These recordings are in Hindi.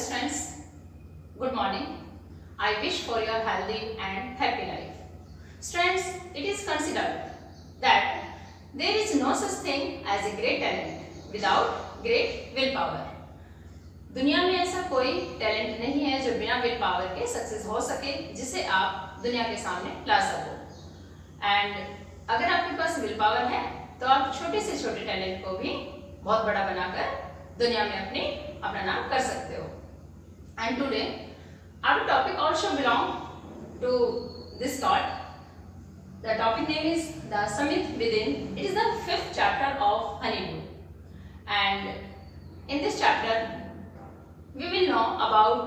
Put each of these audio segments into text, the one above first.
students, good morning. I wish for your healthy and happy life. Students, it is considered that there is no such thing as a great talent without great willpower. दुनिया में ऐसा कोई टैलेंट नहीं है जो बिना विल पावर के सक्सेस हो सके, जिसे आप दुनिया के सामने ला सको। एंड अगर आपके पास विल पावर है तो आप छोटे से छोटे टैलेंट को भी बहुत बड़ा बनाकर दुनिया में अपना नाम कर सकते हो। And today our topic also belong to this thought. The topic name is the Samit Within. It is the 5th chapter of Honeydew, and in this chapter we will know about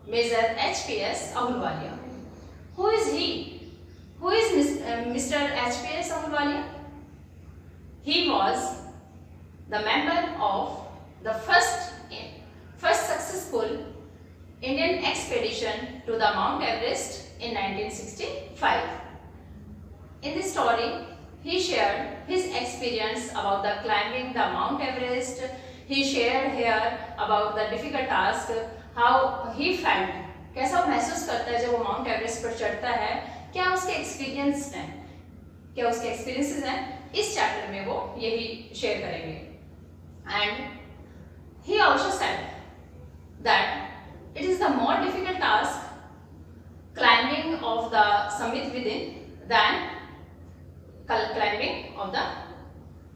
Major HPS Ahluwalia. Who is he? Who is Mr. HPS Ahluwalia? He was the member of the first successful Indian expedition to the Mount Everest in 1965. In this story, he shared his experience about the climbing the Mount Everest. He shared here about the difficult task, how he felt, कैसा महसूस करता है जब वो माउंट एवरेस्ट पर चढ़ता है, क्या उसके एक्सपीरियंसेस हैं, इस चैप्टर में वो यही शेयर करेंगे। And he also said that it is the more difficult task climbing of the summit within than climbing of the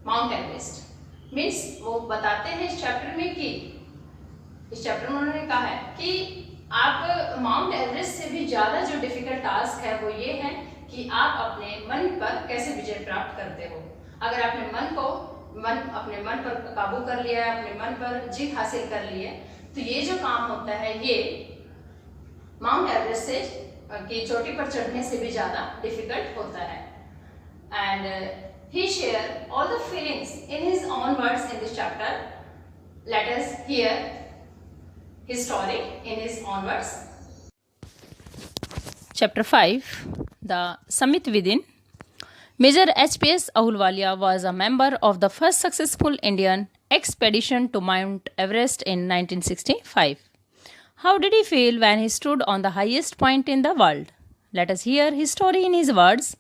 Mount Everest. Means वो बताते हैं इस चैप्टर में उन्होंने कहा है कि आप माउंट एवरेस्ट से भी ज़्यादा जो डिफिकल्ट टास्क है वो ये है कि आप अपने मन पर कैसे विजय प्राप्त करते हो। अगर आपने अपने मन पर काबू कर लिया है, अपने मन पर जीत हासिल कर ली है, तो ये जो काम होता है ये माउंट एवरेस्ट से की चोटी पर चढ़ने से भी ज़्यादा डिफिकल्ट होता है। And he shared all the feelings in his own words in this chapter. Let us hear his story in his own words. Chapter 5, The Summit Within. Major HPS Ahluwalia was a member of the first successful Indian expedition to Mount Everest in 1965. How did he feel when he stood on the highest point in the world? Let us hear his story in his words.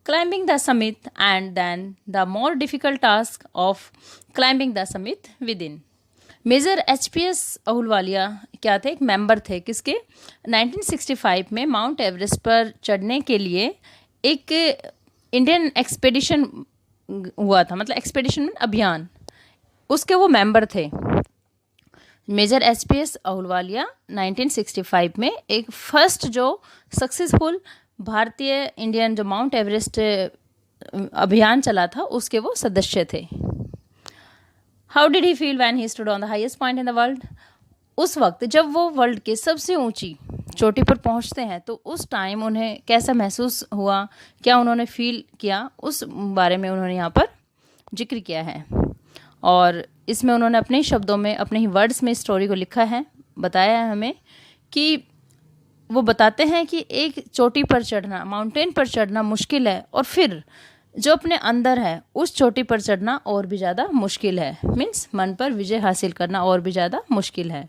Climbing the summit and then the more difficult task of climbing the summit within. Major HPS Ahluwalia क्या थे? एक मेंबर थे किसके? 1965 में माउंट एवरेस्ट पर चढ़ने के लिए एक इंडियन एक्सपेडिशन हुआ था, मतलब एक्सपेडिशन में अभियान, उसके वो मेंबर थे। मेजर HPS अहुलवालिया 1965 में एक फर्स्ट जो सक्सेसफुल भारतीय इंडियन जो माउंट एवरेस्ट अभियान चला था उसके वो सदस्य थे। How did he feel when he stood on the highest point in the world? उस वक्त जब वो वर्ल्ड के सबसे ऊंची चोटी पर पहुंचते हैं तो उस टाइम उन्हें कैसा महसूस हुआ, क्या उन्होंने फील किया, उस बारे में उन्होंने यहाँ पर जिक्र किया है। और इसमें उन्होंने अपने शब्दों में, अपने ही वर्ड्स में स्टोरी को लिखा है, बताया है हमें कि वो बताते हैं कि एक चोटी पर चढ़ना, माउंटेन पर चढ़ना मुश्किल है, और फिर जो अपने अंदर है उस चोटी पर चढ़ना और भी ज़्यादा मुश्किल है। मीन्स मन पर विजय हासिल करना और भी ज़्यादा मुश्किल है।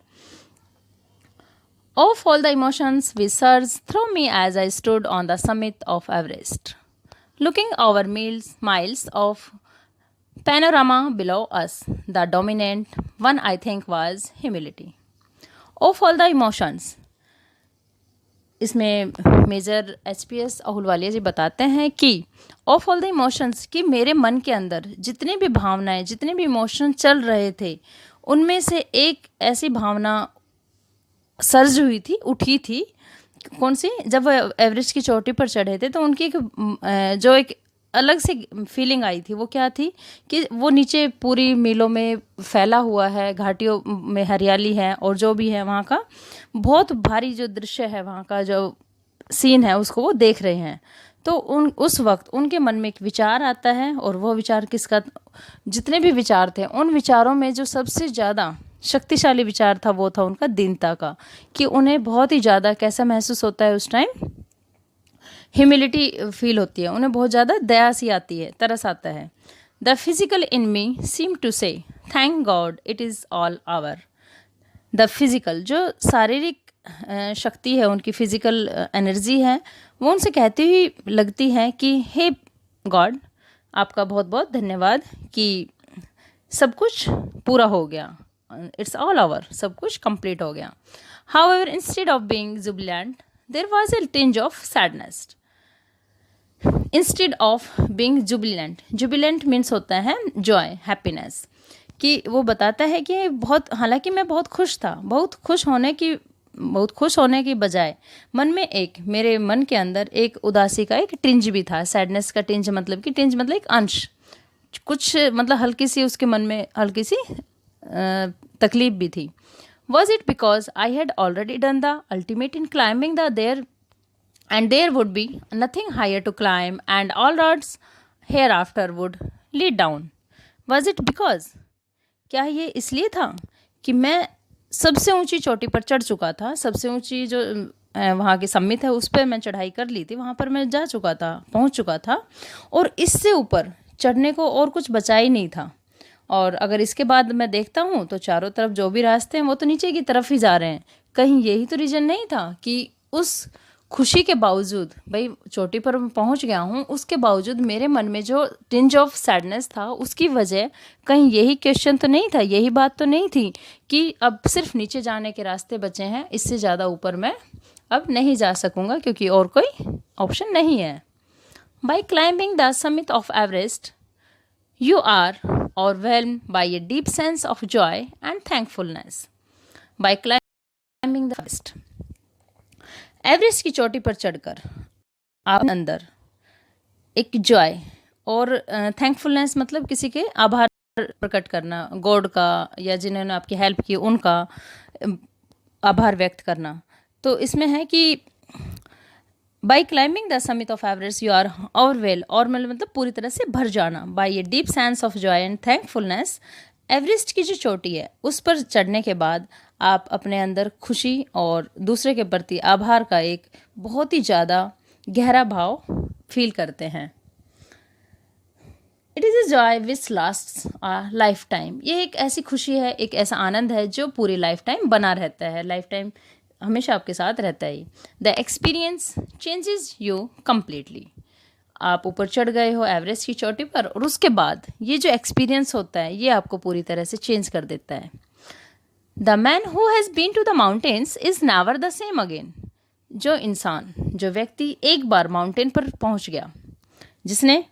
Of all the emotions which surged through me as I stood on the summit of Everest, looking over miles of panorama below us, the dominant one I think was humility. Of all the emotions, इसमें मेजर HPS अहुलवालिया जी बताते हैं कि ऑफ ऑल द इमोशंस, कि मेरे मन के अंदर जितने भी भावनाएं, जितने भी इमोशन चल रहे थे, उनमें से एक ऐसी भावना सर्ज हुई थी, उठी थी। कौन सी? जब वो एवरेस्ट की चोटी पर चढ़े थे तो उनकी जो एक अलग सी फीलिंग आई थी, वो क्या थी कि वो नीचे पूरी मीलों में फैला हुआ है, घाटियों में हरियाली है, और जो भी है वहाँ का बहुत भारी जो दृश्य है, वहाँ का जो सीन है उसको वो देख रहे हैं। तो उस वक्त उनके मन में एक विचार आता है, और वो विचार किसका? जितने भी विचार थे उन विचारों में जो सबसे ज़्यादा शक्तिशाली विचार था वो था उनका दीनता का, कि उन्हें बहुत ही ज़्यादा कैसा महसूस होता है उस टाइम? ह्यूमिलिटी फील होती है, उन्हें बहुत ज़्यादा दया सी आती है, तरस आता है। The physical in me seem to say thank God it is all over. The physical, जो शारीरिक शक्ति है, उनकी फिज़िकल एनर्जी है, वो उनसे कहती हुई लगती है कि हे गॉड, आपका बहुत बहुत धन्यवाद कि सब कुछ पूरा हो गया, इट्स ऑल ओवर, सब कुछ कंप्लीट हो गया. However, instead of being jubilant there was a tinge of sadness. Instead of being jubilant, jubilant means होता है जॉय, हैप्पीनेस, कि वो बताता है कि बहुत, हालांकि मैं बहुत खुश था, बहुत खुश होने की बजाय मन में मेरे मन के अंदर एक उदासी का एक टिंज भी था. सैडनेस का टिंज मतलब एक अंश, कुछ मतलब हल्की सी उसके मन में हल्की सी तकलीफ भी थी. Was it because I had already done the ultimate in climbing the there and there would be nothing higher to climb and all roads hereafter would lead down. Was it because, क्या ये इसलिए था कि मैं सबसे ऊंची चोटी पर चढ़ चुका था, सबसे ऊंची जो वहाँ की सम्मित है उस पर मैं चढ़ाई कर ली थी, वहाँ पर मैं जा चुका था, पहुँच चुका था, और इससे ऊपर चढ़ने को और कुछ बचा ही नहीं था. और अगर इसके बाद मैं देखता हूँ तो चारों तरफ जो भी रास्ते हैं वो तो नीचे की तरफ ही जा रहे हैं. कहीं यही तो रीज़न नहीं था कि उस खुशी के बावजूद, भाई चोटी पर पहुंच गया हूँ, उसके बावजूद मेरे मन में जो टिंज ऑफ सैडनेस था उसकी वजह कहीं यही क्वेश्चन तो नहीं था, यही बात तो नहीं थी कि अब सिर्फ नीचे जाने के रास्ते बचे हैं, इससे ज़्यादा ऊपर मैं अब नहीं जा सकूँगा क्योंकि और कोई ऑप्शन नहीं है. By climbing the summit of Everest you are overwhelmed by a deep sense of joy and thankfulness. By climbing the Everest, Everest की चोटी पर चढ़कर आप अंदर एक जॉय और थैंकफुलनेस मतलब किसी के आभार प्रकट करना, गॉड का या जिन्होंने आपकी हेल्प की उनका आभार व्यक्त करना. तो इसमें है कि by climbing the summit of Everest you are ओवरवेल, और मतलब पूरी तरह से भर जाना, by a deep sense of joy and thankfulness. Everest की जो चोटी है उस पर चढ़ने के बाद आप अपने अंदर खुशी और दूसरे के प्रति आभार का एक बहुत ही ज़्यादा गहरा भाव फील करते हैं. It is a joy which lasts a life time. ये एक ऐसी खुशी है, एक ऐसा आनंद है जो पूरी लाइफ टाइम बना रहता है, लाइफ टाइम हमेशा आपके साथ रहता है. The experience changes you completely. आप ऊपर चढ़ गए हो एवरेस्ट की चोटी पर, और उसके बाद ये जो एक्सपीरियंस होता है ये आपको पूरी तरह से चेंज कर देता है. The man who has been to the mountains is never the same again. जो इंसान, जो व्यक्ति एक बार माउंटेन पर पहुंच गया, जिसने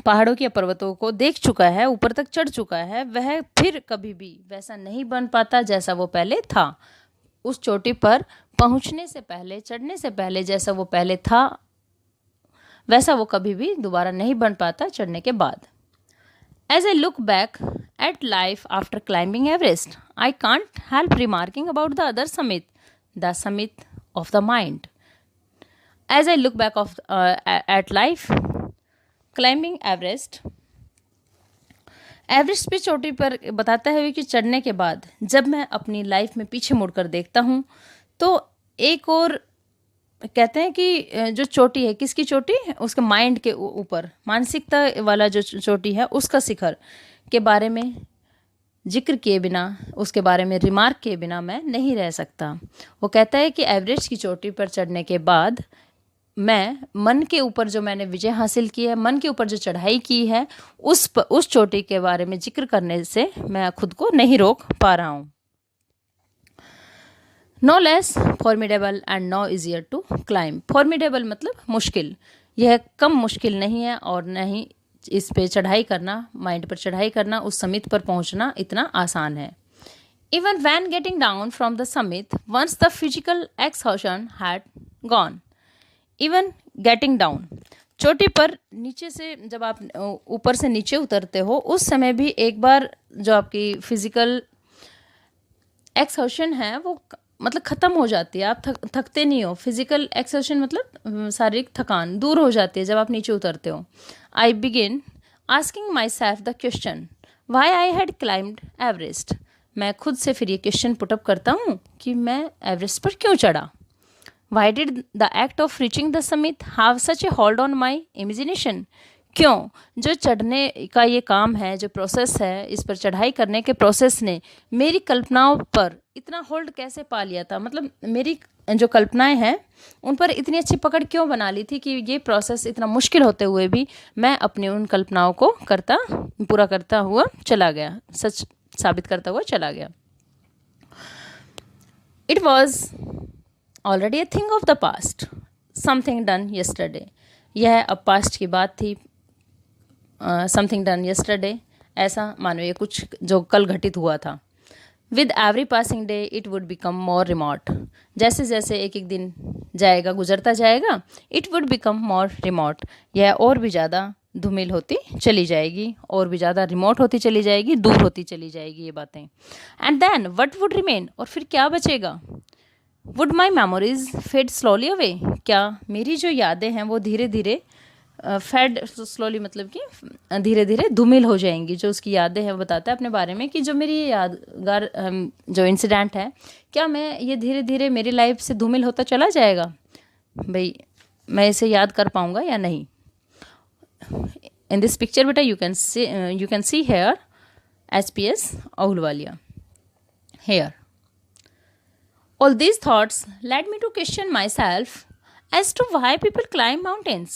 पहाड़ों की पर्वतों को देख चुका है, ऊपर तक चढ़ चुका है, वह फिर कभी भी वैसा नहीं बन पाता जैसा वो पहले था. उस चोटी पर पहुंचने से पहले, चढ़ने से पहले जैसा वो पहले था वैसा वो कभी भी दोबारा नहीं बन पाता चढ़ने के बाद. As I look back at life after climbing Everest, I can't help remarking about the other summit, the summit of the mind. As I look back at life climbing Everest, Everest पे चोटी पर बताता है कि चढ़ने के बाद जब मैं अपनी लाइफ में पीछे मुड़कर देखता हूँ तो एक और कहते हैं कि जो चोटी है, किसकी चोटी, उसके माइंड के ऊपर, मानसिकता वाला जो चोटी है उसका शिखर के बारे में जिक्र किए बिना, उसके बारे में रिमार्क किए बिना मैं नहीं रह सकता. वो कहता है कि एवरेस्ट की चोटी पर चढ़ने के बाद मैं मन के ऊपर जो मैंने विजय हासिल की है, मन के ऊपर जो चढ़ाई की है, उस चोटी के बारे में जिक्र करने से मैं खुद को नहीं रोक पा रहा हूँ. No less formidable and no easier to climb. Formidable मतलब मुश्किल, यह कम मुश्किल नहीं है और न ही इस पे चढ़ाई करना, माइंड पर चढ़ाई करना, उस समिट पर पहुंचना इतना आसान है. Even when getting down from the summit once the physical exhaustion had gone. Even getting down, चोटी पर नीचे से जब आप ऊपर से नीचे उतरते हो उस समय भी एक बार जो आपकी फिजिकल एक्सहॉर्शन है वो मतलब ख़त्म हो जाती है, आप थकते नहीं हो. फिजिकल एक्सहॉर्शन मतलब शारीरिक थकान दूर हो जाती है जब आप नीचे उतरते हो. I begin asking my self the question Y I had climbed Everest. मैं खुद से फिर ये क्वेश्चन पुटअप करता हूँ कि मैं एवरेस्ट पर क्यों चढ़ा. Why did the act of reaching the summit have such a hold on my imagination? क्यों? जो चढ़ने का ये काम है, जो प्रोसेस है, इस पर चढ़ाई करने के प्रोसेस ने मेरी कल्पनाओं पर इतना होल्ड कैसे पा लिया था, मतलब मेरी जो कल्पनाएं हैं उन पर इतनी अच्छी पकड़ क्यों बना ली थी कि ये प्रोसेस इतना मुश्किल होते हुए भी मैं अपनी उन कल्पनाओं को पूरा करता हुआ चला गया, सच साबित करता हुआ चला गया। It was already a thing of the past, something done yesterday। यह अब पास्ट की बात थी, समथिंग डन yesterday, ऐसा मानो ये कुछ जो कल घटित हुआ था। With every passing day it would become more remote. जैसे जैसे एक एक दिन जाएगा, गुजरता जाएगा, it would become more remote, यह और भी ज़्यादा धूमिल होती चली जाएगी, और भी ज़्यादा रिमोट होती चली जाएगी, दूर होती चली जाएगी ये बातें। And then what would remain, और फिर क्या बचेगा? Would my memories fade slowly away, क्या मेरी जो यादें हैं वो धीरे धीरे फेड स्लोली मतलब कि धीरे धीरे धूमिल हो जाएंगी। जो उसकी यादें हैं वो बताता है अपने बारे में कि जो मेरी यादगार जो इंसिडेंट है, क्या मैं ये धीरे धीरे मेरी लाइफ से धूमिल होता चला जाएगा? भाई मैं इसे याद कर पाऊँगा या नहीं? इन दिस पिक्चर बेटा you can see here SPS Ahluwalia here. All these thoughts led me to question myself as to why people climb mountains.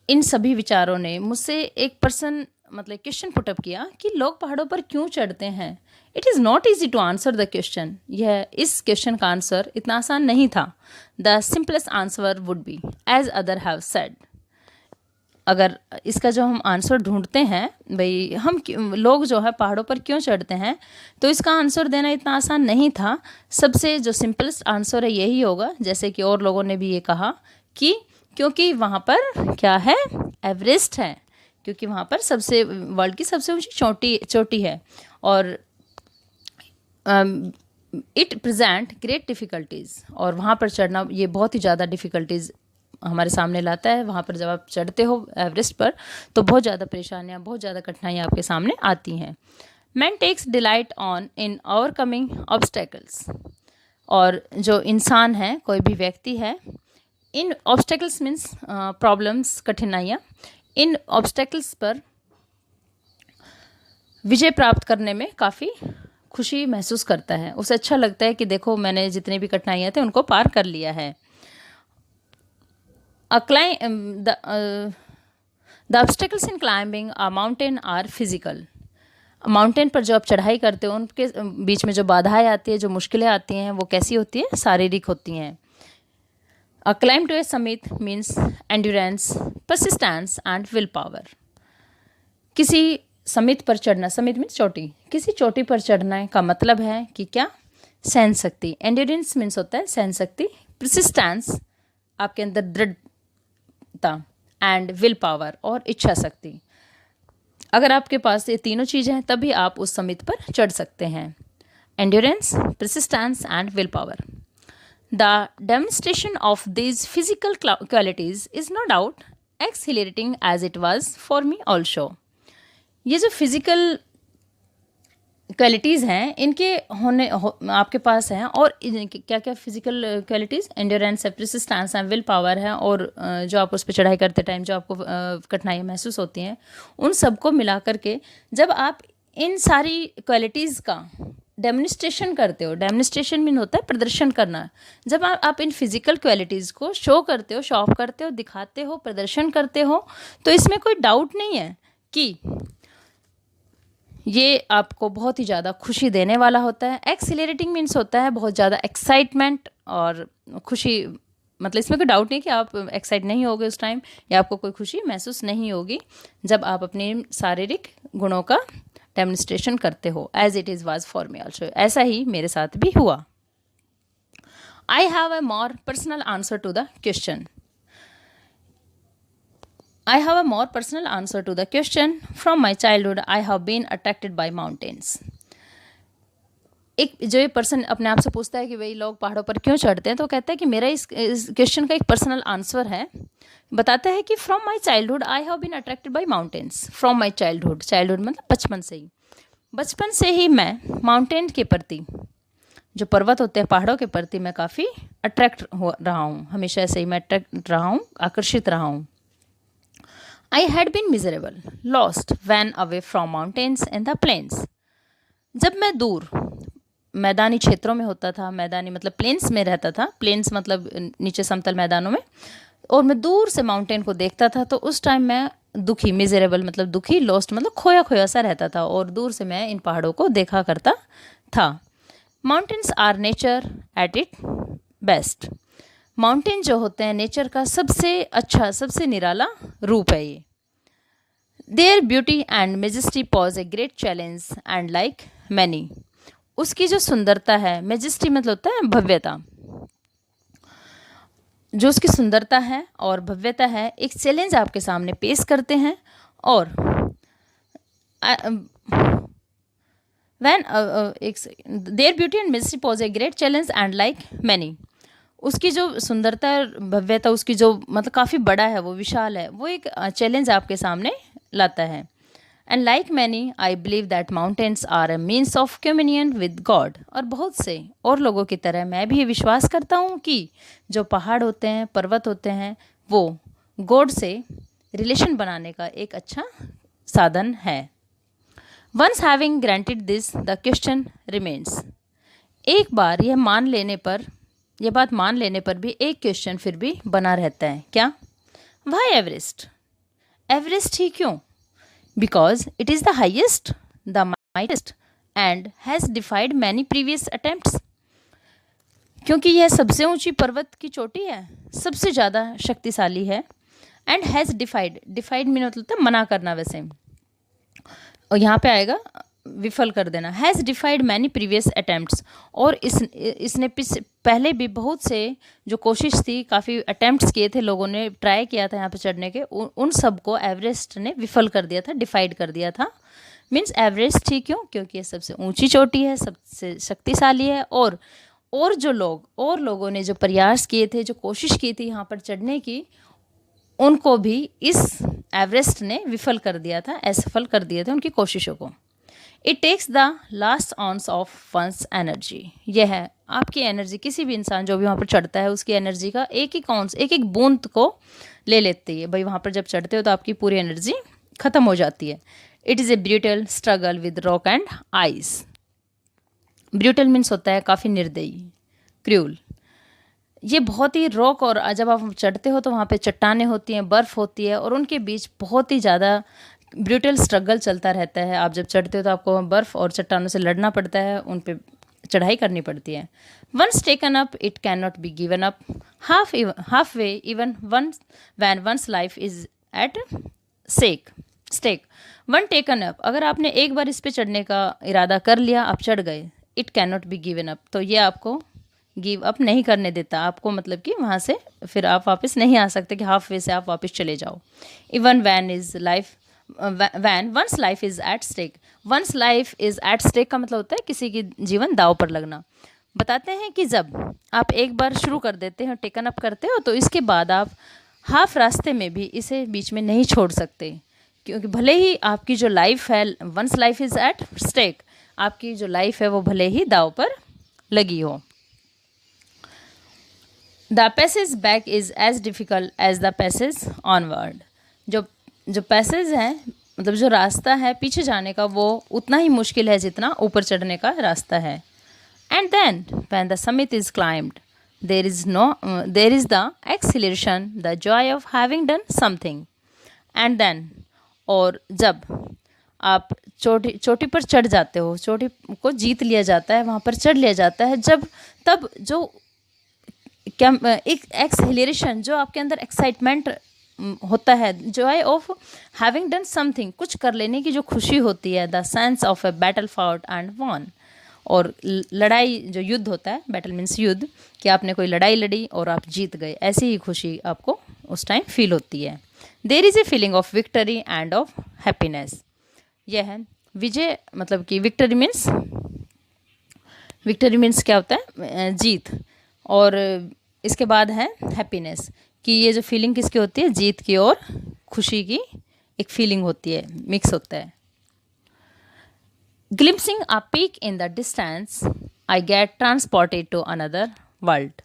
इन सभी विचारों ने मुझसे एक मतलब क्वेश्चन पुटअप किया कि लोग पहाड़ों पर क्यों चढ़ते हैं। It is not easy to answer the question, यह इस क्वेश्चन का आंसर इतना आसान नहीं था। The simplest answer would be as other have said. अगर इसका जो हम आंसर ढूंढते हैं, भाई हम लोग जो है पहाड़ों पर क्यों चढ़ते हैं, तो इसका आंसर देना इतना आसान नहीं था। सबसे जो सिंपलेस्ट आंसर है यही होगा, जैसे कि और लोगों ने भी ये कहा कि क्योंकि वहाँ पर क्या है, एवरेस्ट है, क्योंकि वहाँ पर वर्ल्ड की सबसे ऊंची चोटी है, और इट प्रेजेंट ग्रेट डिफ़िकल्टीज़, और वहाँ पर चढ़ना ये बहुत ही ज़्यादा डिफ़िकल्टीज़ हमारे सामने लाता है। वहाँ पर जब आप चढ़ते हो एवरेस्ट पर तो बहुत ज़्यादा परेशानियाँ, बहुत ज़्यादा कठिनाइयाँ आपके सामने आती हैं। Man takes delight on in overcoming obstacles, और जो इंसान है, कोई भी व्यक्ति है, इन ऑब्स्टेकल्स मीन्स प्रॉब्लम्स, कठिनाइयाँ, इन ऑब्स्टेकल्स पर विजय प्राप्त करने में काफ़ी खुशी महसूस करता है। उसे अच्छा लगता है कि देखो मैंने जितनी भी कठिनाइयाँ थी उनको पार कर लिया है। The obstacles in climbing a mountain are physical. Mountain पर जो आप चढ़ाई करते हो उनके बीच में जो बाधाएं आती है, जो मुश्किलें आती हैं, वो कैसी होती है? शारीरिक होती हैं। A climb to a summit means endurance, persistence and willpower. किसी समिट पर चढ़ना, समिट मीन्स चोटी, किसी चोटी पर चढ़ने का मतलब है कि क्या? सहन शक्ति। एंड्योरेंस मीन्स होता है सहन शक्ति, परसिस्टेंस आपके अंदर दृढ़ता, एंड विल पावर और इच्छा शक्ति। अगर आपके पास ये तीनों चीज़ें हैं तभी आप उस समिट पर चढ़ सकते हैं। Endurance, persistence and will power. The demonstration of these physical qualities is no doubt exhilarating as it was for me also. ये जो फिजिकल क्वालिटीज़ हैं इनके आपके पास हैं, और क्या क्या फिजिकल क्वालिटीज़? एंड्योरेंस है, परसिस्टेंस है, विल पावर है, और जो आप उस पर चढ़ाई करते टाइम जो आपको कठिनाइयाँ महसूस होती हैं, उन सबको मिला करके जब आप इन सारी क्वालिटीज़ का डेमोन्स्ट्रेशन करते हो, डेमोन्स्ट्रेशन मीन होता है प्रदर्शन करना। जब आप इन फिजिकल क्वालिटीज़ को शो करते हो, शो ऑफ करते हो, दिखाते हो, प्रदर्शन करते हो, तो इसमें कोई डाउट नहीं है कि ये आपको बहुत ही ज़्यादा खुशी देने वाला होता है। एक्सिलरेटिंग मीन्स होता है बहुत ज़्यादा एक्साइटमेंट और खुशी, मतलब इसमें कोई डाउट नहीं कि आप एक्साइट नहीं होगे उस टाइम, या आपको कोई खुशी महसूस नहीं होगी जब आप अपने शारीरिक गुणों का डेमोन्स्ट्रेशन करते हो। As it is was for me also, ऐसा ही मेरे साथ भी हुआ। I have a more personal answer to the question. I have a more personal answer to the question. From my childhood, I have been attracted by mountains. एक जो ये पर्सन अपने आप से पूछता है कि भाई लोग पहाड़ों पर क्यों चढ़ते हैं, तो कहता है कि मेरा इस क्वेश्चन का एक पर्सनल आंसर है। बताता है कि from my childhood I have been attracted by mountains. From my childhood, childhood मतलब बचपन से ही मैं माउंटेन के प्रति, जो पर्वत होते हैं, पहाड़ों के प्रति मैं काफ़ी अट्रैक्ट हो रहा हूँ। हमेशा ऐसे ही मैं अट्रैक्ट रहा हूँ, आकर्षित रहा हूँ। I had been miserable, lost when away from mountains and the plains. जब मैं दूर मैदानी क्षेत्रों में होता था, मैदानी मतलब प्लेन्स में रहता था, प्लेन्स मतलब नीचे समतल मैदानों में, और मैं दूर से माउंटेन को देखता था, तो उस टाइम मैं दुखी, मिजरेबल मतलब दुखी, लॉस्ट मतलब खोया खोया सा रहता था, और दूर से मैं इन पहाड़ों को देखा करता था. Mountains are nature at it best. Mountain जो होते हैं नेचर का सबसे अच्छा, सबसे निराला रूप है ये. There beauty and majesty pose a great challenge and like many. उसकी जो सुंदरता है, मेजेस्टी मतलब होता है भव्यता, जो उसकी सुंदरता है और भव्यता है, एक चैलेंज आपके सामने पेश करते हैं. और when their beauty and majesty pose a great challenge and like many. उसकी जो सुंदरता और भव्यता, उसकी जो मतलब काफ़ी बड़ा है, वो विशाल है, वो एक चैलेंज आपके सामने लाता है. And like many I believe that mountains are a means of communion with God. और बहुत से और लोगों की तरह मैं भी ये विश्वास करता हूँ कि जो पहाड़ होते हैं, पर्वत होते हैं, वो गॉड से रिलेशन बनाने का एक अच्छा साधन है. Once having granted this the question remains. एक बार यह बात मान लेने पर भी एक क्वेश्चन फिर भी बना रहता है. क्या? Y Everest? एवरेस्ट ही क्यों? Because it is the highest, the mightiest, and has defied many previous attempts. क्योंकि यह सबसे ऊंची पर्वत की चोटी है, सबसे ज़्यादा शक्तिशाली है, एंड हैज़ डिफाइड मीन मतलब है मना करना वैसे, और यहाँ पे आएगा विफल कर देना. Has डिफाइड many previous attempts. और इसने पहले भी बहुत से जो कोशिश थी, काफ़ी अटैम्प्ट्स किए थे, लोगों ने ट्राई किया था यहाँ पे चढ़ने के, उन सब को एवरेस्ट ने विफल कर दिया था, डिफाइड कर दिया था. मीन्स एवरेस्ट ही क्यों? क्योंकि ये सबसे ऊंची चोटी है, सबसे शक्तिशाली है, और लोगों ने जो प्रयास किए थे, जो कोशिश की थी यहाँ पर चढ़ने की, उनको भी इस एवरेस्ट ने विफल कर दिया था, असफल कर दिए थे उनकी कोशिशों को. It takes the last ounce of one's energy. यह है आपकी एनर्जी, किसी भी इंसान जो भी वहाँ पर चढ़ता है उसकी एनर्जी का एक एक ऑन्स, एक एक बूंद को ले लेती है. भाई वहाँ पर जब चढ़ते हो तो आपकी पूरी एनर्जी ख़त्म हो जाती है. It is a brutal struggle with rock and ice. Brutal means होता है काफ़ी निर्दयी, क्रूल. ये बहुत ही रॉक, और जब आप चढ़ते हो तो वहाँ पे चट्टानें होती हैं, बर्फ़ होती है, और उनके बीच बहुत ही ज़्यादा ब्रूटल स्ट्रगल चलता रहता है. आप जब चढ़ते हो तो आपको बर्फ़ और चट्टानों से लड़ना पड़ता है, उन पे चढ़ाई करनी पड़ती है. Once taken up it can not be given up half way even once when once life is at stake. One taken up, अगर आपने एक बार इस पे चढ़ने का इरादा कर लिया, आप चढ़ गए, it can not be given up, तो ये आपको गिव अप नहीं करने देता आपको, मतलब कि वहाँ से फिर आप वापस नहीं आ सकते कि हाफ वे से आप वापस चले जाओ. Even when once life is at stake. Once life is at stake का मतलब होता है किसी की जीवन दाव पर लगना. बताते हैं कि जब आप एक बार शुरू कर देते हो, टेकन अप करते हो, तो इसके बाद आप हाफ रास्ते में भी इसे बीच में नहीं छोड़ सकते, क्योंकि भले ही आपकी जो लाइफ है, once life is at stake, आपकी जो लाइफ है वो भले ही दाव पर लगी हो. The passage back is as difficult as the passage onward. जो पैसेज है, मतलब जो रास्ता है पीछे जाने का, वो उतना ही मुश्किल है जितना ऊपर चढ़ने का रास्ता है. And then when the summit is climbed there is the exhilaration, the joy of having done something. And then, और जब आप चोटी पर चढ़ जाते हो, चोटी को जीत लिया जाता है, वहाँ पर चढ़ लिया जाता है, तब जो क्या एक एक्सहिलेशन, जो आपके अंदर एक्साइटमेंट होता है, joy of having done something, कुछ कर लेने की जो खुशी होती है, the sense of a battle fought and won. और लड़ाई, जो युद्ध होता है, बैटल मीन्स युद्ध, कि आपने कोई लड़ाई लड़ी और आप जीत गए, ऐसी ही खुशी आपको उस टाइम फील होती है. There is a feeling of victory and of happiness. यह है विजय, मतलब कि विक्टरी मीन्स क्या होता है? जीत. और इसके बाद है हैप्पीनेस, कि ये जो फीलिंग किसकी होती है? जीत की और खुशी की एक फीलिंग होती है, मिक्स होता है. Glimpsing a peak in the distance I get transported to another world.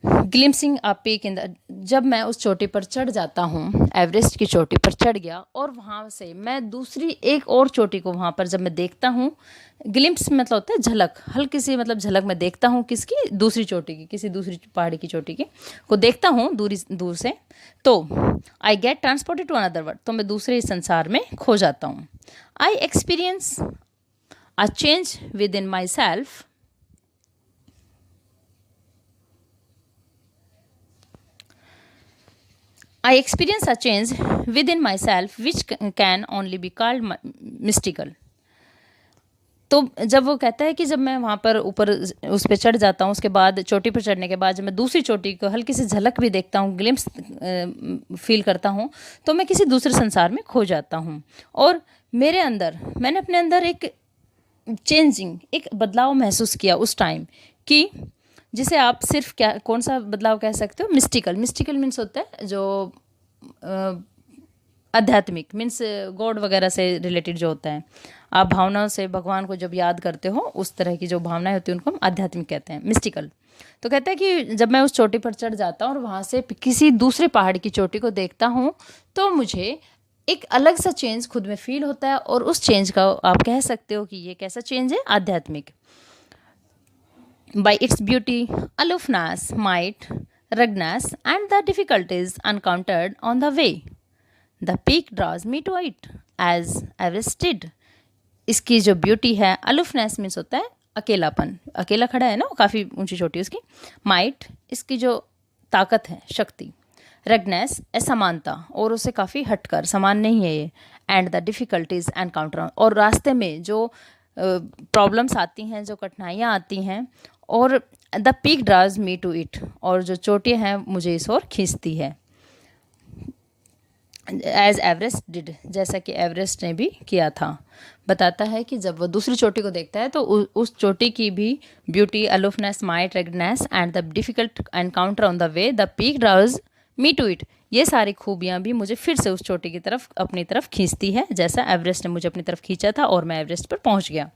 Glimpsing a peak in the, जब मैं उस चोटी पर चढ़ जाता हूँ, एवरेस्ट की चोटी पर चढ़ गया और वहाँ से मैं दूसरी एक और चोटी को वहाँ पर जब मैं देखता हूँ, ग्लिम्स मतलब होता है झलक, हल्की सी मतलब झलक मैं देखता हूँ किसकी, दूसरी चोटी की, किसी दूसरी पहाड़ी की चोटी की को देखता हूँ दूर से, तो I get transported to another world, तो मैं दूसरे संसार में खो जाता हूँ। I experience a change within myself, I experience a change within myself which can only be called mystical. तो जब वो कहता है कि जब मैं वहाँ पर ऊपर उस पर चढ़ जाता हूँ, उसके बाद चोटी पर चढ़ने के बाद जब मैं दूसरी चोटी को हल्की सी झलक भी देखता हूँ, ग्लिम्स फील करता हूँ, तो मैं किसी दूसरे संसार में खो जाता हूँ। और मैंने अपने अंदर एक चेंजिंग, एक बदलाव महसूस किया उस टाइम, कि जिसे आप सिर्फ क्या, कौन सा बदलाव कह सकते हो, मिस्टिकल। मिस्टिकल मीन्स होता है जो आध्यात्मिक, मीन्स गॉड वगैरह से रिलेटेड जो होता है, आप भावनाओं से भगवान को जब याद करते हो, उस तरह की जो भावनाएं होती हैं उनको हम आध्यात्मिक कहते हैं, मिस्टिकल। तो कहता है कि जब मैं उस चोटी पर चढ़ जाता हूँ और वहाँ से किसी दूसरे पहाड़ की चोटी को देखता हूँ, तो मुझे एक अलग सा चेंज खुद में फील होता है, और उस चेंज का आप कह सकते हो कि ये कैसा चेंज है, आध्यात्मिक। By its beauty, aloofness, might, ruggedness, and the difficulties encountered on the way, the peak draws me to it, as Everest did. इसकी जो ब्यूटी है, अलोफनेस मीन्स होता है अकेलापन, अकेला खड़ा है ना, वो काफ़ी ऊंची चोटी उसकी। माइट, इसकी जो ताकत है, शक्ति। रगनेस, असमानता, और उससे काफ़ी हटकर, समान नहीं है ये। एंड द डिफ़िकल्टीज एनकाउंटर, और रास्ते में जो प्रॉब्लम्स आती हैं, जो कठिनाइयाँ आती हैं, और the peak draws me to it, और जो चोटियाँ हैं मुझे इस ओर खींचती है, एज एवरेस्ट डिड, जैसा कि एवरेस्ट ने भी किया था। बताता है कि जब वो दूसरी चोटी को देखता है तो उस चोटी की भी beauty, aloofness, might, ruggedness and the difficult encounter on the way, the peak draws me to it, ये सारी खूबियाँ भी मुझे फिर से उस चोटी की तरफ, अपनी तरफ खींचती है, जैसा एवरेस्ट ने मुझे अपनी तरफ खींचा था और मैं एवरेस्ट पर पहुँच गया।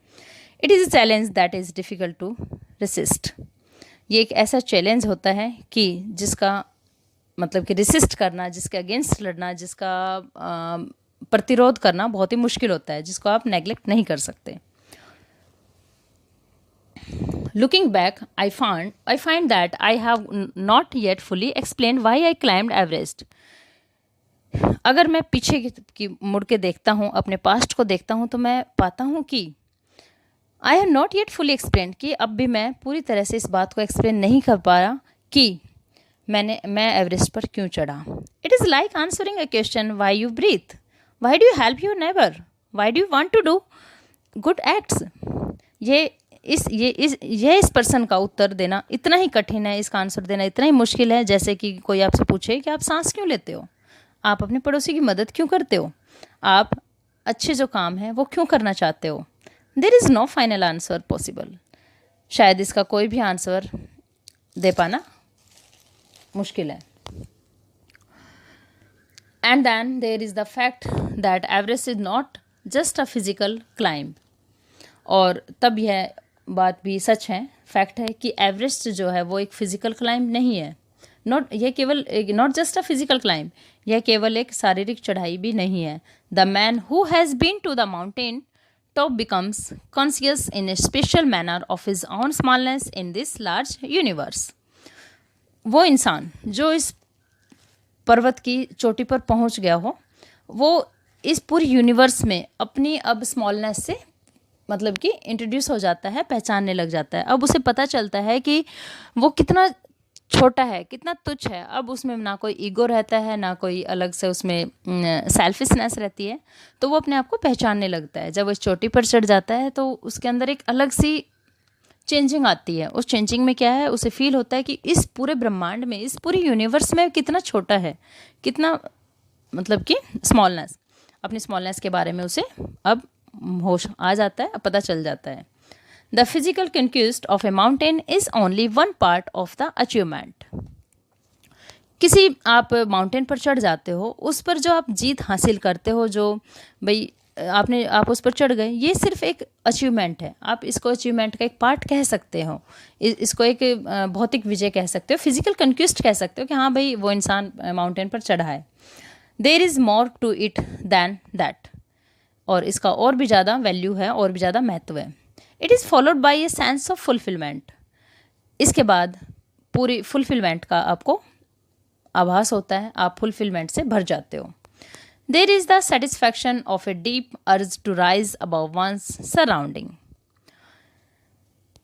It is a challenge that is difficult to resist, ये एक ऐसा चैलेंज होता है कि जिसका मतलब कि रेसिस्ट करना, जिसके अगेंस्ट लड़ना, जिसका प्रतिरोध करना बहुत ही मुश्किल होता है, जिसको आप नेग्लेक्ट नहीं कर सकते। Looking back, I find that I have not yet fully explained why I climbed Everest. अगर मैं पीछे की मुड़ के देखता हूँ, अपने पास्ट को देखता हूँ, तो मैं पाता हूँ कि I have not yet fully explain, कि अब भी मैं पूरी तरह से इस बात को एक्सप्लेन नहीं कर पाया कि मैं एवरेस्ट पर क्यों चढ़ा। It is like answering a question, why you breathe, why do you help your neighbour, why do you want to do good acts. ये इस पर्सन का उत्तर देना इतना ही कठिन है, इसका आंसर देना इतना ही मुश्किल है, जैसे कि कोई आपसे पूछे कि आप सांस क्यों लेते हो, आप अपने पड़ोसी की मदद क्यों करते हो, आप अच्छे जो काम है वो क्यों करना चाहते हो। There is no final answer possible, शायद इसका कोई भी आंसर दे पाना मुश्किल है। And then there is the fact that Everest is not just a physical climb, और तब यह बात भी सच है, फैक्ट है कि एवरेस्ट जो है वो एक फिजिकल क्लाइंब नहीं है, not just a physical climb, यह केवल एक शारीरिक चढ़ाई भी नहीं है। The man who has been to the mountain top becomes conscious in a special manner of his own smallness in this large universe. वो इंसान जो इस पर्वत की चोटी पर पहुंच गया हो, वो इस पूरी यूनिवर्स में अपनी अब स्मॉलनेस से मतलब कि इंट्रोड्यूस हो जाता है, पहचानने लग जाता है। अब उसे पता चलता है कि वो कितना छोटा है, कितना तुच्छ है। अब उसमें ना कोई ईगो रहता है, ना कोई अलग से उसमें सेल्फिशनेस रहती है, तो वो अपने आप को पहचानने लगता है। जब वो इस चोटी पर चढ़ जाता है तो उसके अंदर एक अलग सी चेंजिंग आती है। उस चेंजिंग में क्या है, उसे फील होता है कि इस पूरे ब्रह्मांड में, इस पूरी यूनिवर्स में कितना छोटा है, कितना मतलब कि स्मॉलनेस, अपनी स्मॉलनेस के बारे में उसे अब होश आ जाता है, पता चल जाता है। The physical conquest of a mountain is only one part of the achievement. किसी आप माउंटेन पर चढ़ जाते हो, उस पर जो आप जीत हासिल करते हो, जो भाई आप उस पर चढ़ गए, ये सिर्फ एक अचीवमेंट है। आप इसको अचीवमेंट का एक पार्ट कह सकते हो, इसको एक भौतिक विजय कह सकते हो, फिजिकल कंक्विस्ट कह सकते हो कि हाँ भाई वो इंसान माउंटेन पर चढ़ा है। There is more to it than that, और इसका और भी ज़्यादा वैल्यू है, और भी ज़्यादा महत्व है। It is followed by a sense of fulfilment, इसके बाद पूरी फुलफिलमेंट का आपको आभास होता है, आप फुलफिलमेंट से भर जाते हो। There is the satisfaction of a deep urge to rise above one's surrounding.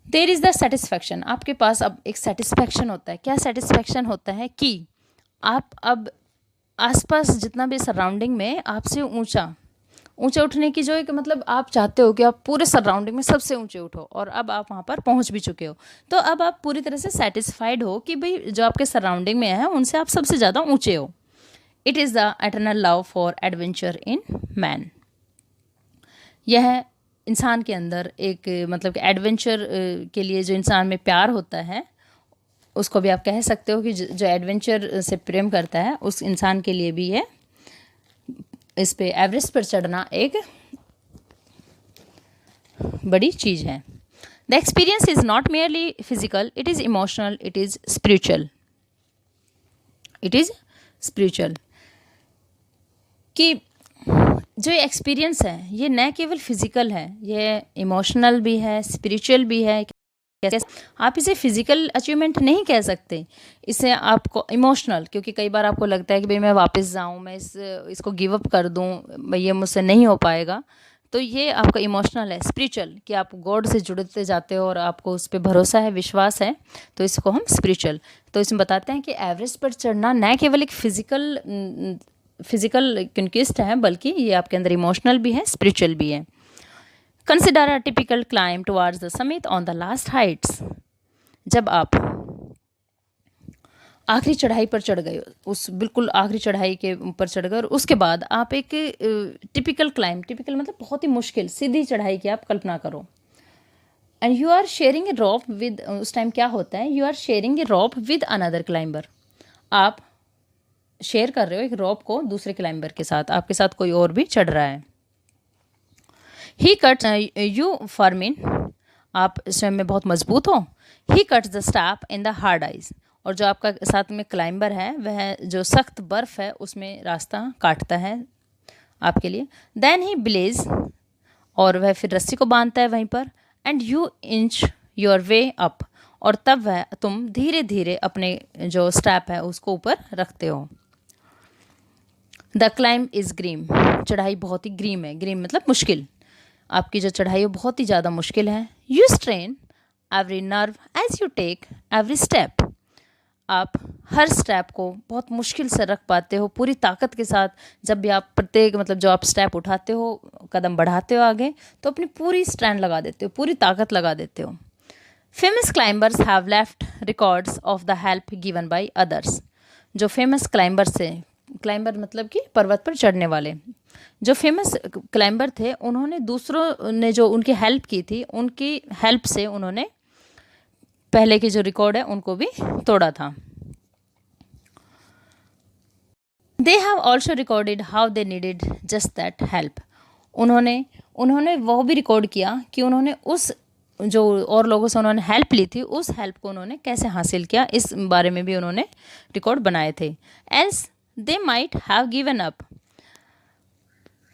There is the satisfaction, आपके पास अब एक सेटिस्फैक्शन होता है। क्या सेटिस्फैक्शन होता है कि आप अब आसपास जितना भी सराउंडिंग में आपसे ऊंचा उठने की जो एक मतलब आप चाहते हो कि आप पूरे सराउंडिंग में सबसे ऊंचे उठो, और अब आप वहाँ पर पहुँच भी चुके हो। तो अब आप पूरी तरह से सेटिस्फाइड हो कि भाई जो आपके सराउंडिंग में है उनसे आप सबसे ज़्यादा ऊंचे हो। It is the eternal love for adventure in man, यह इंसान के अंदर एक मतलब कि एडवेंचर के लिए जो इंसान में प्यार होता है, उसको भी आप कह सकते हो कि जो एडवेंचर से प्रेम करता है उस इंसान के लिए भी है इस पे एवरेस्ट पर चढ़ना एक बड़ी चीज़ है। The experience is not merely physical, it is emotional, it is spiritual. It is spiritual कि जो एक्सपीरियंस है ये न केवल फिजिकल है, ये इमोशनल भी है, स्पिरिचुअल भी है। आप इसे फिजिकल अचीवमेंट नहीं कह सकते, इसे आपको इमोशनल, क्योंकि कई बार आपको लगता है कि भाई मैं वापस जाऊं, मैं इसको गिव अप कर दूं, ये मुझसे नहीं हो पाएगा, तो ये आपका इमोशनल है। स्पिरिचुअल कि आप गॉड से जुड़ते जाते हो और आपको उस पर भरोसा है, विश्वास है, तो इसको हम स्पिरिचुअल। तो इसमें बताते हैं कि एवरेस्ट पर चढ़ना न केवल एक फिजिकल कंक्विस्ट है, बल्कि ये आपके अंदर इमोशनल भी है, स्पिरिचुअल भी है। Consider a typical climb towards the summit on the last heights. जब आप आखिरी चढ़ाई पर चढ़ गए, उस बिल्कुल आखिरी चढ़ाई के ऊपर चढ़ गए, और उसके बाद आप एक टिपिकल क्लाइंब, टिपिकल मतलब बहुत ही मुश्किल सीधी चढ़ाई की आप कल्पना करो, and you are sharing a rope with, उस टाइम क्या होता है, you are sharing a rope with another climber, आप शेयर कर रहे हो एक रॉप को दूसरे क्लाइंबर के साथ, आपके साथ कोई और भी चढ़ रहा है। ही कट्स यू फर्म इन, आप स्वयं में बहुत मजबूत हो। ही cuts the step in the hard eyes, और जो आपका साथ में क्लाइंबर है वह जो सख्त बर्फ़ है उसमें रास्ता काटता है आपके लिए। देन ही ब्लेज, और वह फिर रस्सी को बांधता है वहीं पर। And you inch your way up, और तब वह तुम धीरे धीरे अपने जो स्टैप है उसको ऊपर रखते हो। द क्लाइंब इज़ ग्रीम, चढ़ाई बहुत ही ग्रीम है, ग्रीम मतलब मुश्किल, आपकी जो चढ़ाई है बहुत ही ज़्यादा मुश्किल है। You strain every nerve as you take every step, आप हर स्टेप को बहुत मुश्किल से रख पाते हो पूरी ताकत के साथ। जब भी आप प्रत्येक मतलब जो आप स्टेप उठाते हो, कदम बढ़ाते हो आगे, तो अपनी पूरी स्ट्रेंथ लगा देते हो, पूरी ताकत लगा देते हो। Famous climbers have left records of the help given by others, जो फेमस क्लाइंबर्स थे, क्लाइंबर मतलब कि पर्वत पर चढ़ने वाले, जो फेमस क्लाइंबर थे उन्होंने दूसरों ने जो उनकी हेल्प की थी, उनकी हेल्प से उन्होंने पहले के जो रिकॉर्ड है उनको भी तोड़ा था। They have also recorded how they needed just that help, उन्होंने वो भी रिकॉर्ड किया कि उन्होंने उस जो और लोगों से उन्होंने हेल्प ली थी, उस हेल्प को उन्होंने कैसे हासिल किया, इस बारे में भी उन्होंने रिकॉर्ड बनाए थे। Else they might have given up,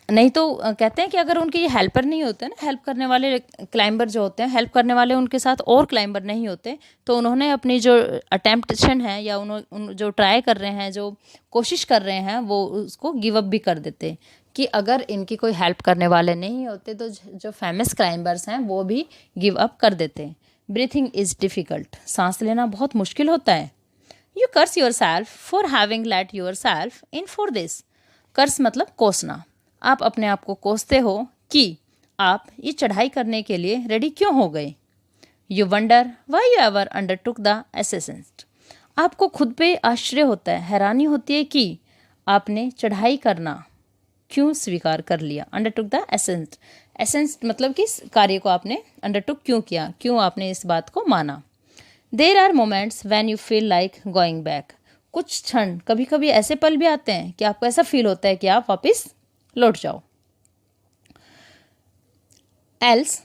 नहीं तो कहते हैं कि अगर उनके ये हेल्पर नहीं होते ना, हेल्प करने वाले क्लाइंबर जो होते हैं, हेल्प करने वाले उनके साथ और क्लाइंबर नहीं होते, तो उन्होंने अपनी जो अटेम्प्टेशन है या जो ट्राई कर रहे हैं, जो कोशिश कर रहे हैं, वो उसको गिव अप भी कर देते कि अगर इनकी कोई हेल्प करने वाले नहीं होते तो जो फेमस क्लाइंबर्स हैं वो भी गिव अप कर देते। ब्रीथिंग इज़ डिफ़िकल्ट, सांस लेना बहुत मुश्किल होता है। You curse yourself for having let yourself in for this, curse मतलब कोसना, आप अपने आप को कोसते हो कि आप ये चढ़ाई करने के लिए रेडी क्यों हो गए। You wonder why you ever undertook the ascent, आपको खुद पे आश्चर्य होता है, हैरानी होती है कि आपने चढ़ाई करना क्यों स्वीकार कर लिया। अंडरटुक द एसेंस मतलब कि कार्य को आपने अंडरटुक क्यों किया, क्यों आपने इस बात को माना। There are moments when you feel like going back, कुछ क्षण कभी कभी ऐसे पल भी आते हैं कि आपको ऐसा फील होता है कि आप वापस लौट जाओ। else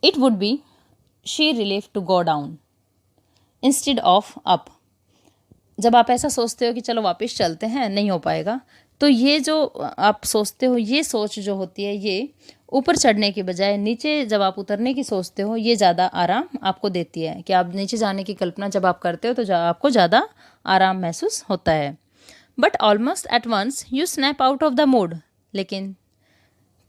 it would be she relief to go down instead of up. जब आप ऐसा सोचते हो कि चलो वापस चलते हैं, नहीं हो पाएगा, तो ये जो आप सोचते हो, ये सोच जो होती है, ये ऊपर चढ़ने के बजाय नीचे जब आप उतरने की सोचते हो, ये ज़्यादा आराम आपको देती है कि आप नीचे जाने की कल्पना जब आप करते हो तो आपको ज़्यादा आराम महसूस होता है. But almost at once you snap out of the mood. लेकिन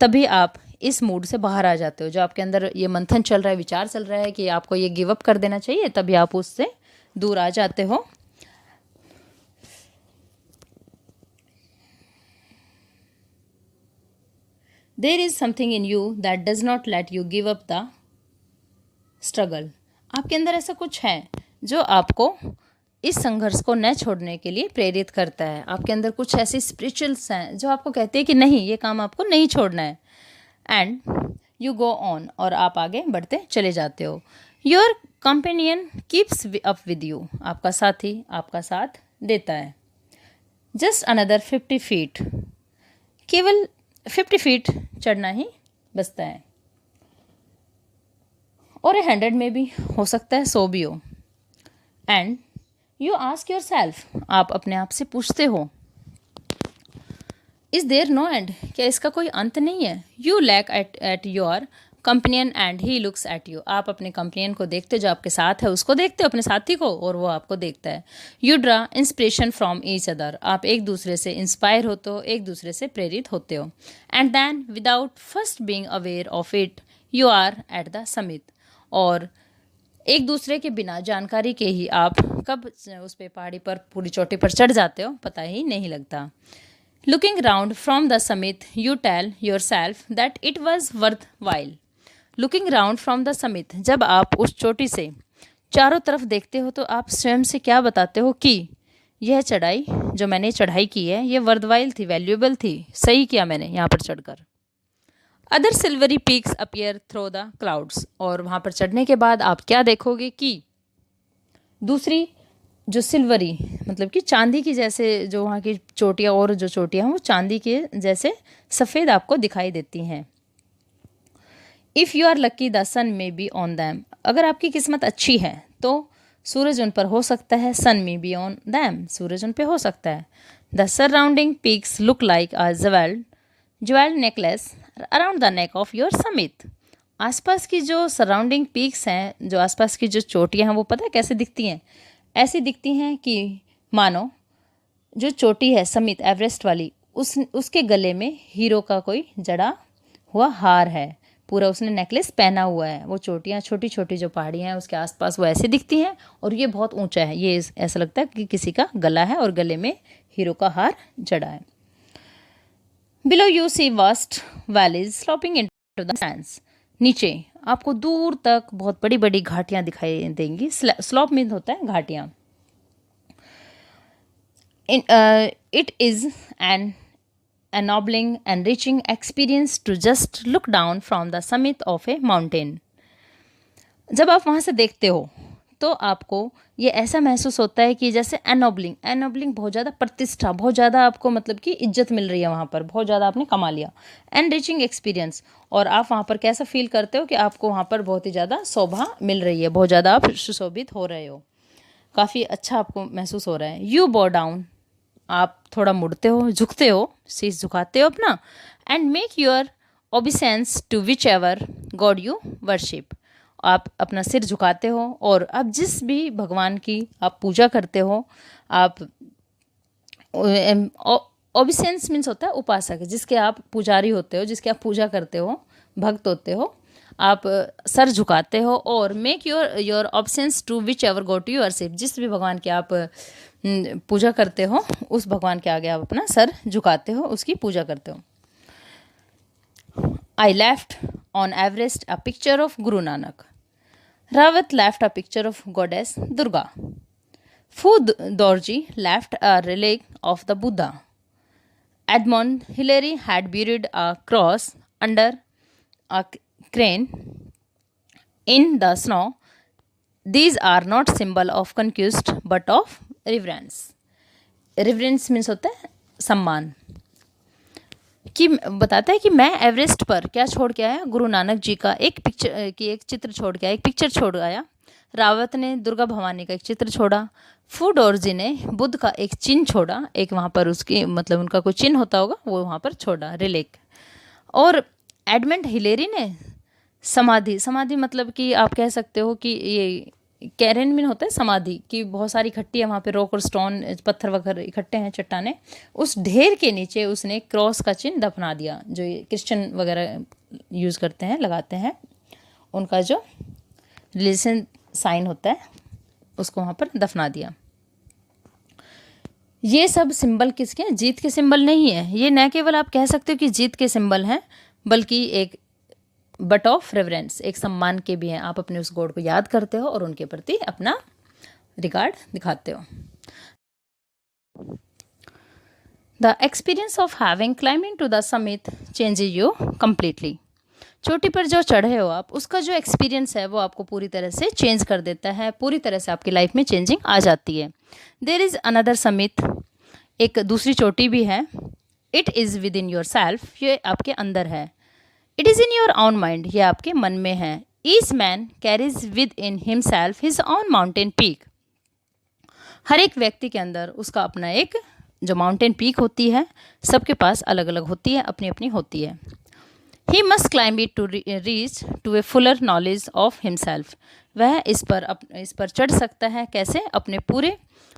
तभी आप इस मूड से बाहर आ जाते हो. जो आपके अंदर ये मंथन चल रहा है, विचार चल रहा है कि आपको ये गिव अप कर देना चाहिए, तभी आप उससे दूर आ जाते हो. There is something in you that does not let you give up the struggle. आपके अंदर ऐसा कुछ है जो आपको इस संघर्ष को न छोड़ने के लिए प्रेरित करता है. आपके अंदर कुछ ऐसी स्पिरिचुअल्स हैं जो आपको कहते हैं कि नहीं, ये काम आपको नहीं छोड़ना है. एंड यू गो ऑन, और आप आगे बढ़ते चले जाते हो. Your companion keeps up with you. आपका साथी आपका साथ देता है. Just another 50 feet. केवल 50 फीट चढ़ना ही बचता है. और 100 में भी हो सकता है, 100 भी हो. And you ask your self. आप अपने आप से पूछते हो, इज देयर नो एंड. क्या इसका कोई अंत नहीं है. You look at your companion and he looks at you. आप अपने कंपेनियन को देखते हो, जो आपके साथ है उसको देखते हो, अपने साथी को, और वो आपको देखता है. You draw inspiration from each other. आप एक दूसरे से इंस्पायर होते हो, एक दूसरे से प्रेरित होते हो. And then without first being aware of it you are at the summit. और एक दूसरे के बिना जानकारी के ही आप कब उस पे पहाड़ी पर, पूरी चोटी पर चढ़ जाते हो, पता ही नहीं लगता. Looking round from the summit you tell yourself that it was worthwhile. Looking round from the summit. जब आप उस चोटी से चारों तरफ देखते हो तो आप स्वयं से क्या बताते हो कि यह चढ़ाई, जो मैंने चढ़ाई की है, ये वर्थवाइल थी, वैल्यूएबल थी, सही किया मैंने यहाँ पर चढ़कर. Other silvery peaks appear through the clouds. और वहाँ पर चढ़ने के बाद आप क्या देखोगे कि दूसरी जो सिल्वरी, मतलब कि चांदी की जैसे जो वहाँ की चोटियाँ, और जो चोटियाँ हैं वो चांदी के जैसे सफ़ेद आपको दिखाई देती हैं. If you are lucky the sun may be on them. अगर आपकी किस्मत अच्छी है तो सूरज उन पर हो सकता है. सन मे बी ऑन दैम. सूरज उन पर हो सकता है. The surrounding peaks look like a jewelled necklace around the neck of your summit. आसपास की जो सराउंडिंग पीक्स हैं, जो आसपास की जो चोटियाँ हैं, वो पता है कैसे दिखती हैं. ऐसी दिखती हैं कि मानो जो चोटी है समित, एवरेस्ट वाली, उसके गले में हीरो का कोई जड़ा हुआ हार है. पूरा उसने नेकलेस पहना हुआ है. वो चोटियाँ, छोटी छोटी जो पहाड़ियाँ हैं उसके आसपास, वो ऐसे दिखती हैं. और ये बहुत ऊंचा है. ये ऐसा लगता है कि किसी का गला है और गले में हीरो का हार जड़ा है. Below you see vast valleys sloping into the sands. नीचे आपको दूर तक बहुत बड़ी बड़ी घाटियाँ दिखाई देंगी. स्लोप मीन होता है घाटियाँ. It is an ennobling enriching experience to just look down from the summit of a mountain. जब आप वहाँ से देखते हो तो आपको ये ऐसा महसूस होता है कि जैसे एनोबलिंग बहुत ज़्यादा प्रतिष्ठा, बहुत ज़्यादा आपको मतलब कि इज्जत मिल रही है वहाँ पर, बहुत ज़्यादा आपने कमा लिया. Enriching experience. और आप वहाँ पर कैसा फील करते हो कि आपको वहाँ पर बहुत ही ज़्यादा शोभा मिल रही है, बहुत ज़्यादा आप सुशोभित हो रहे हो, काफ़ी अच्छा आपको महसूस हो रहा है. यू बो डाउन. आप थोड़ा मुड़ते हो, झुकते हो, शीश झुकाते हो अपना. And make your obeisance to whichever god you worship. आप अपना सिर झुकाते हो और आप जिस भी भगवान की आप पूजा करते हो, आप ओबिसेंस मीन्स होता है उपासक, जिसके आप पुजारी होते हो, जिसके आप पूजा करते हो, भक्त होते हो. आप सर झुकाते हो और make your obeisance to whichever God to worship. जिस भी भगवान की आप पूजा करते हो, उस भगवान के आगे आप अपना सर झुकाते हो, उसकी पूजा करते हो. I left on Everest a picture of Guru Nanak. Rawat left a picture of goddess Durga. Fu Dorji left a relic of the Buddha. Edmund Hillary had buried a cross under a crane in the snow. These are not symbol of conquest but of reverence. Reverence means होता है सम्मान. कि बताता है कि मैं एवरेस्ट पर क्या छोड़ के आया, गुरु नानक जी का एक चित्र छोड़ के आया, एक पिक्चर छोड़ आया। रावत ने दुर्गा भवानी का एक चित्र छोड़ा। फूडोरजी ने बुद्ध का एक चिन्ह छोड़ा, एक वहाँ पर उसकी मतलब उनका कोई चिन्ह होता होगा वो वहाँ पर छोड़ा, रिलेक। और एडमंड हिलेरी ने समाधि मतलब कि आप कह सकते हो कि ये कैरन में होता है समाधि की, बहुत सारी इकट्ठी है वहाँ पे, रॉक और स्टोन पत्थर वगैरह इकट्ठे हैं, चट्टाने, उस ढेर के नीचे उसने क्रॉस का चिन्ह दफना दिया, जो ये क्रिश्चियन वगैरह यूज़ करते हैं, लगाते हैं, उनका जो रिलीजन साइन होता है उसको वहाँ पर दफना दिया। ये सब सिंबल किसके हैं? जीत के सिंबल नहीं है ये, न केवल आप कह सकते हो कि जीत के सिंबल हैं, बल्कि एक बट ऑफ रेवरेंस, एक सम्मान के भी हैं। आप अपने उस गॉड को याद करते हो और उनके प्रति अपना रिगार्ड दिखाते हो। The experience of having climbing to the summit changes you completely. चोटी पर जो चढ़े हो आप, उसका जो एक्सपीरियंस है वो आपको पूरी तरह से चेंज कर देता है, पूरी तरह से आपकी लाइफ में चेंजिंग आ जाती है। देयर इज़ अनदर समिट, एक दूसरी चोटी भी है। It is within yourself, ये आपके अंदर है। It is in your own mind, ये आपके मन में है। Each man carries within himself his own mountain peak, हर एक व्यक्ति के अंदर उसका अपना एक जो माउंटेन पीक होती है, सबके पास अलग अलग होती है, अपनी अपनी होती है। He must climb it to reach to a fuller knowledge of himself, वह इस पर चढ़ सकता है, कैसे? अपने पूरे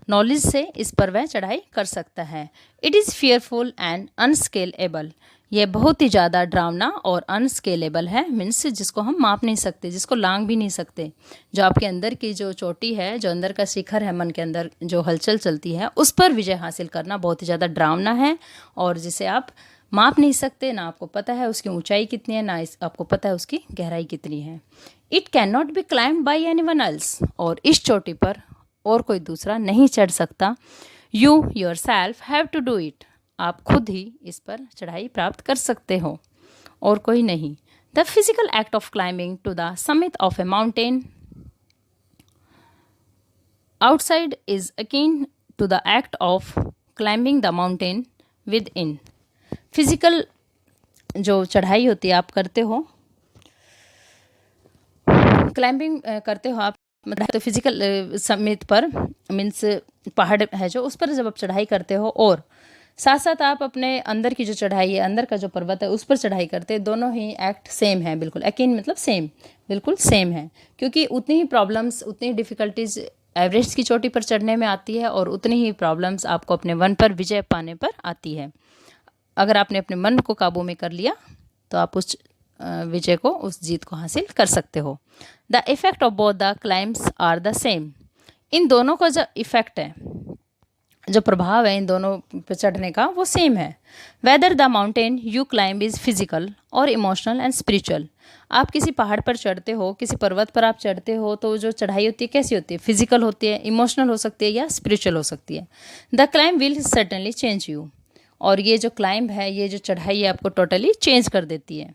नॉलेज से इस पर वह चढ़ाई कर सकता है। इट इज़ फियरफुल एंड अनस्केलेबल, यह बहुत ही ज़्यादा डरावना और अनस्केलेबल है, मीन्स जिसको हम माप नहीं सकते, जिसको लांग भी नहीं सकते। जो आपके अंदर की जो चोटी है, जो अंदर का शिखर है, मन के अंदर जो हलचल चलती है, उस पर विजय हासिल करना बहुत ही ज़्यादा डरावना है, और जिसे आप माप नहीं सकते, ना आपको पता है उसकी ऊंचाई कितनी है, ना आपको पता है उसकी गहराई कितनी है। It can not B climbed by anyone else, और इस चोटी पर और कोई दूसरा नहीं चढ़ सकता। You yourself have to do it, आप खुद ही इस पर चढ़ाई प्राप्त कर सकते हो और कोई नहीं। The physical act of climbing to the summit of a mountain outside is akin to the act of climbing the mountain within. Physical जो चढ़ाई होती है आप करते हो, क्लाइंबिंग करते हो आप, मतलब तो फिजिकल समिट पर मीन्स पहाड़ है जो, उस पर जब आप चढ़ाई करते हो, और साथ साथ आप अपने अंदर की जो चढ़ाई है, अंदर का जो पर्वत है, उस पर चढ़ाई करते हैं, दोनों ही एक्ट सेम है, बिल्कुल अकीन मतलब सेम, बिल्कुल सेम है। क्योंकि उतनी ही प्रॉब्लम्स, उतनी डिफ़िकल्टीज एवरेस्ट की चोटी पर चढ़ने में आती है, और उतनी ही प्रॉब्लम्स आपको अपने मन पर विजय पाने पर आती है। अगर आपने अपने मन को काबू में कर लिया तो आप उस विजय को, उस जीत को हासिल कर सकते हो। The effect of both the climbs are the same, इन दोनों का जो इफेक्ट है, जो प्रभाव है इन दोनों पर चढ़ने का, वो सेम है। Whether the mountain you climb is physical और इमोशनल एंड स्पिरिचुअल, आप किसी पहाड़ पर चढ़ते हो, किसी पर्वत पर आप चढ़ते हो, तो जो चढ़ाई होती है कैसी होती है? फिजिकल होती है, इमोशनल हो सकती है, या स्पिरिचुअल हो सकती है। The climb will certainly change you, और ये जो क्लाइंब है, ये जो चढ़ाई है, आपको टोटली चेंज कर देती है।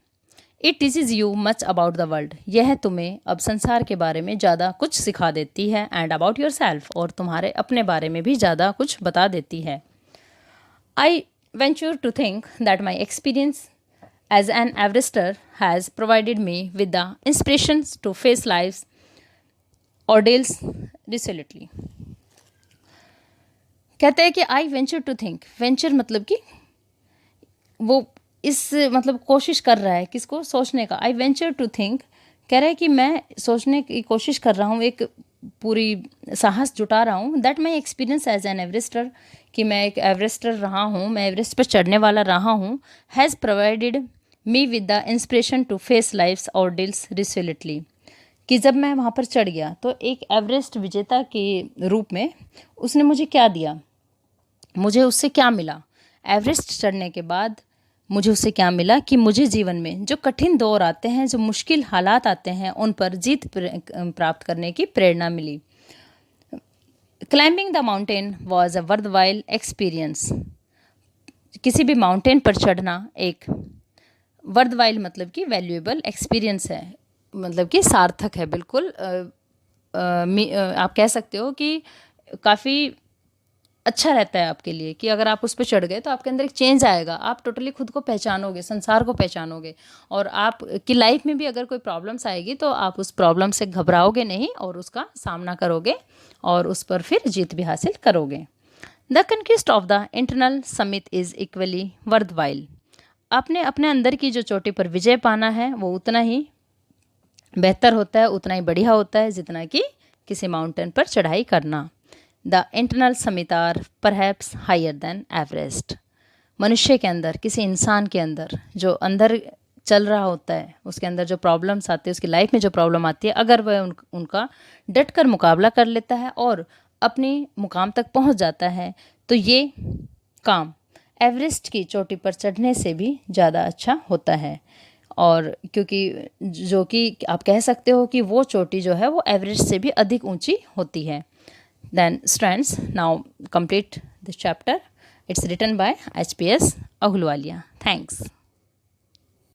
It teaches you much about the world, यह तुम्हें अब संसार के बारे में ज़्यादा कुछ सिखा देती है, एंड अबाउट योर सेल्फ, और तुम्हारे अपने बारे में भी ज़्यादा कुछ बता देती है। I venture to think that my experience as an Everester has provided me with the inspirations to face life's ordeals resolutely. कहते हैं कि I venture to think, venture मतलब कि वो इस मतलब कोशिश कर रहा है, किसको? सोचने का। आई वेंचर टू थिंक, कह रहा है कि मैं सोचने की कोशिश कर रहा हूँ, एक पूरी साहस जुटा रहा हूँ। That my experience as an Everester, कि मैं एक एवरेस्टर रहा हूँ, मैं एवरेस्ट पर चढ़ने वाला रहा हूँ। Has provided me with the inspiration to face life's ordeals resolutely, कि जब मैं वहाँ पर चढ़ गया तो एक एवरेस्ट विजेता के रूप में उसने मुझे क्या दिया, मुझे उससे क्या मिला? एवरेस्ट चढ़ने के बाद मुझे उससे क्या मिला कि मुझे जीवन में जो कठिन दौर आते हैं, जो मुश्किल हालात आते हैं, उन पर जीत प्राप्त करने की प्रेरणा मिली। Climbing the mountain was a worthwhile experience, किसी भी माउंटेन पर चढ़ना एक वर्थवाइल मतलब कि वैल्यूएबल एक्सपीरियंस है, मतलब कि सार्थक है, बिल्कुल आप कह सकते हो कि काफ़ी अच्छा रहता है आपके लिए कि अगर आप उस पर चढ़ गए तो आपके अंदर एक चेंज आएगा, आप टोटली खुद को पहचानोगे, संसार को पहचानोगे, और आपकी लाइफ में भी अगर कोई प्रॉब्लम्स आएगी तो आप उस प्रॉब्लम से घबराओगे नहीं और उसका सामना करोगे और उस पर फिर जीत भी हासिल करोगे। The conquest of the internal summit is equally worthwhile. आपने अपने अंदर की जो चोटी पर विजय पाना है वो उतना ही बेहतर होता है, उतना ही बढ़िया होता है जितना कि किसी माउंटेन पर चढ़ाई करना। The internal summit are perhaps higher than Everest. मनुष्य के अंदर, किसी इंसान के अंदर जो अंदर चल रहा होता है, उसके अंदर जो प्रॉब्लम्स आती है, उसकी लाइफ में जो प्रॉब्लम आती है, अगर वह उनका डट कर मुकाबला कर लेता है और अपनी मुकाम तक पहुंच जाता है तो ये काम एवरेस्ट की चोटी पर चढ़ने से भी ज़्यादा अच्छा होता है। और क्योंकि जो कि आप कह सकते हो कि वो चोटी जो है वो एवरेस्ट से भी अधिक ऊंची होती है। Then students, now complete this chapter. It's written by HPS Ahluwalia. Thanks.